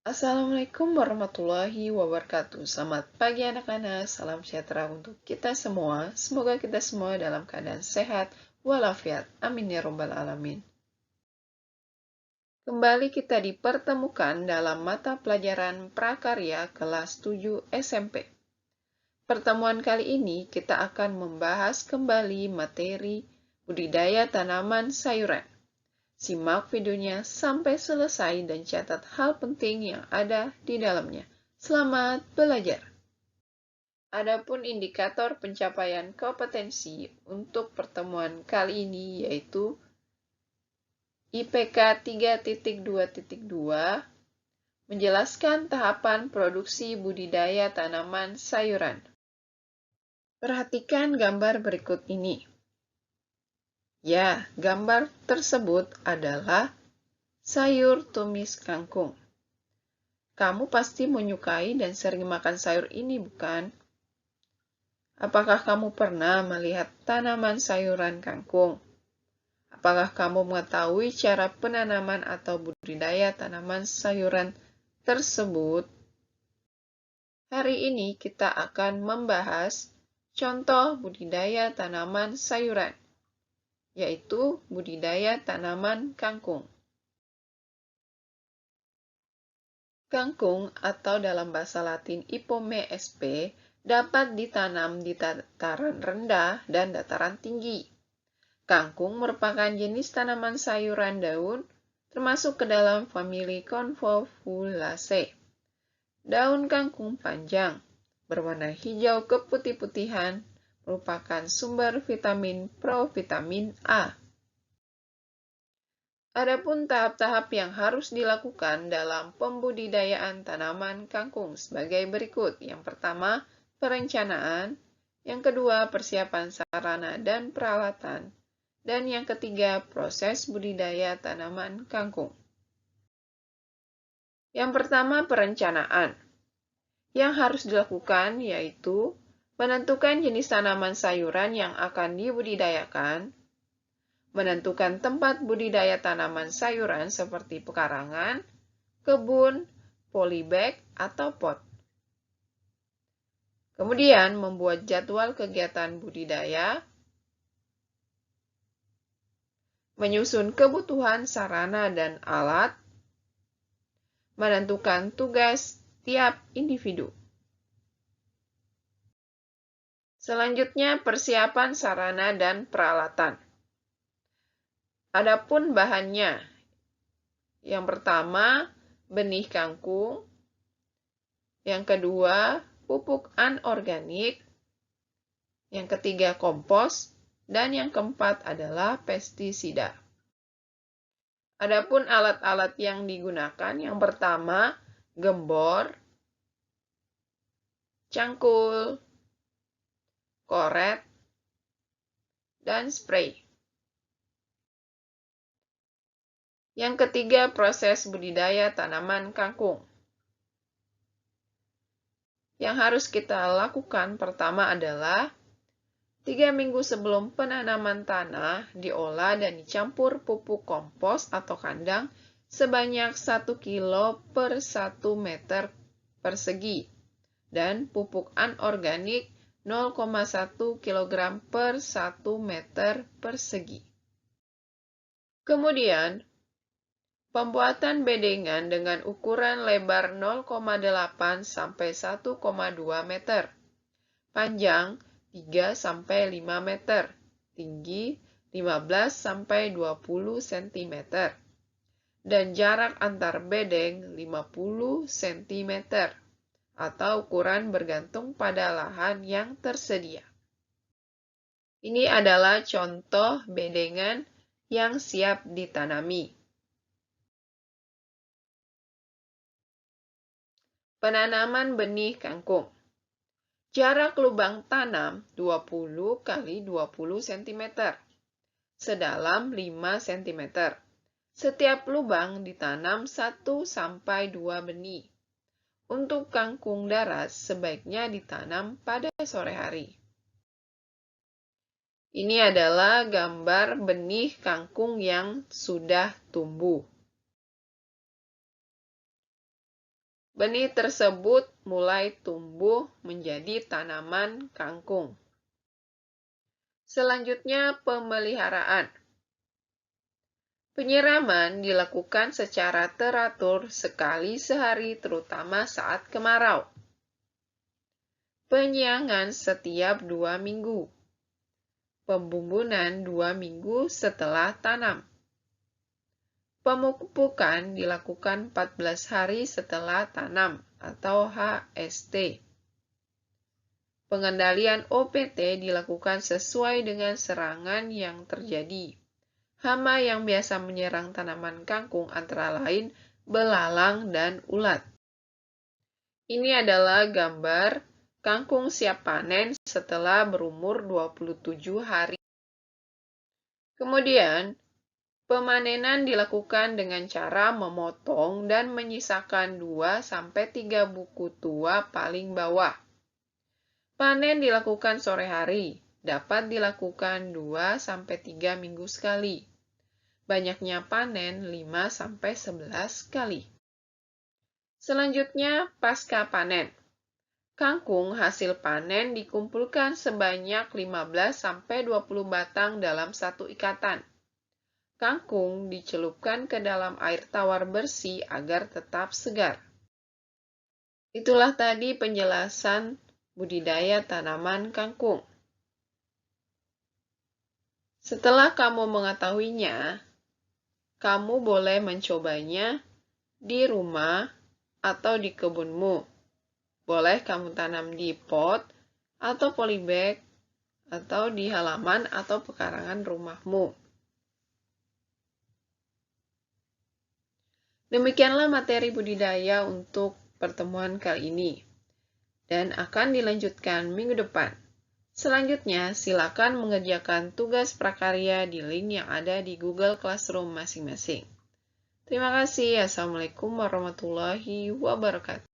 Assalamualaikum warahmatullahi wabarakatuh. Selamat pagi anak-anak, salam sejahtera untuk kita semua. Semoga kita semua dalam keadaan sehat walafiat. Amin ya robbal alamin. Kembali kita dipertemukan dalam mata pelajaran prakarya kelas 7 SMP. Pertemuan kali ini kita akan membahas kembali materi budidaya tanaman sayuran. Simak videonya sampai selesai dan catat hal penting yang ada di dalamnya. Selamat belajar! Adapun indikator pencapaian kompetensi untuk pertemuan kali ini yaitu IPK 3.2.2 menjelaskan tahapan produksi budidaya tanaman sayuran. Perhatikan gambar berikut ini. Ya, gambar tersebut adalah sayur tumis kangkung. Kamu pasti menyukai dan sering makan sayur ini, bukan? Apakah kamu pernah melihat tanaman sayuran kangkung? Apakah kamu mengetahui cara penanaman atau budidaya tanaman sayuran tersebut? Hari ini kita akan membahas contoh budidaya tanaman sayuran, yaitu budidaya tanaman kangkung. Kangkung atau dalam bahasa Latin Ipome sp dapat ditanam di dataran rendah dan dataran tinggi. Kangkung merupakan jenis tanaman sayuran daun termasuk ke dalam famili Convolvulaceae. Daun kangkung panjang, berwarna hijau keputih-putihan, merupakan sumber vitamin provitamin A. Adapun tahap-tahap yang harus dilakukan dalam pembudidayaan tanaman kangkung sebagai berikut. Yang pertama, perencanaan. Yang kedua, persiapan sarana dan peralatan. Dan yang ketiga, proses budidaya tanaman kangkung. Yang pertama, perencanaan. Yang harus dilakukan yaitu menentukan jenis tanaman sayuran yang akan dibudidayakan, menentukan tempat budidaya tanaman sayuran seperti pekarangan, kebun, polybag, atau pot. Kemudian membuat jadwal kegiatan budidaya, menyusun kebutuhan sarana dan alat, menentukan tugas tiap individu. Selanjutnya, persiapan sarana dan peralatan. Adapun bahannya, yang pertama, benih kangkung. Yang kedua, pupuk anorganik. Yang ketiga, kompos. Dan yang keempat adalah pestisida. Adapun alat-alat yang digunakan, yang pertama, gembor, cangkul, koret, dan spray. Yang ketiga, proses budidaya tanaman kangkung. Yang harus kita lakukan pertama adalah 3 minggu sebelum penanaman tanah, diolah dan dicampur pupuk kompos atau kandang sebanyak 1 kilo per 1 meter persegi dan pupuk anorganik 0,1 kg per 1 meter persegi. Kemudian, pembuatan bedengan dengan ukuran lebar 0,8 sampai 1,2 meter, panjang 3-5 meter, tinggi 15-20 cm, dan jarak antar bedeng 50 cm, atau ukuran bergantung pada lahan yang tersedia. Ini adalah contoh bedengan yang siap ditanami. Penanaman benih kangkung. Jarak lubang tanam 20 x 20 cm, sedalam 5 cm. Setiap lubang ditanam 1-2 benih. Untuk kangkung darat sebaiknya ditanam pada sore hari. Ini adalah gambar benih kangkung yang sudah tumbuh. benih tersebut mulai tumbuh menjadi tanaman kangkung. Selanjutnya, pemeliharaan. Penyiraman dilakukan secara teratur sekali sehari, terutama saat kemarau. Penyiangan setiap 2 minggu. Pembumbunan 2 minggu setelah tanam. Pemupukan dilakukan 14 hari setelah tanam atau HST. Pengendalian OPT dilakukan sesuai dengan serangan yang terjadi. Hama yang biasa menyerang tanaman kangkung antara lain belalang dan ulat. Ini adalah gambar kangkung siap panen setelah berumur 27 hari. Kemudian, pemanenan dilakukan dengan cara memotong dan menyisakan 2-3 buku tua paling bawah. Panen dilakukan sore hari, dapat dilakukan 2-3 minggu sekali. Banyaknya panen 5-11 kali. Selanjutnya, pasca panen. Kangkung hasil panen dikumpulkan sebanyak 15-20 batang dalam satu ikatan. Kangkung dicelupkan ke dalam air tawar bersih agar tetap segar. Itulah tadi penjelasan budidaya tanaman kangkung. Setelah kamu mengetahuinya, kamu boleh mencobanya di rumah atau di kebunmu. Boleh kamu tanam di pot atau polybag atau di halaman atau pekarangan rumahmu. Demikianlah materi budidaya untuk pertemuan kali ini dan akan dilanjutkan minggu depan. Selanjutnya, silakan mengerjakan tugas prakarya di link yang ada di Google Classroom masing-masing. Terima kasih. Assalamualaikum warahmatullahi wabarakatuh.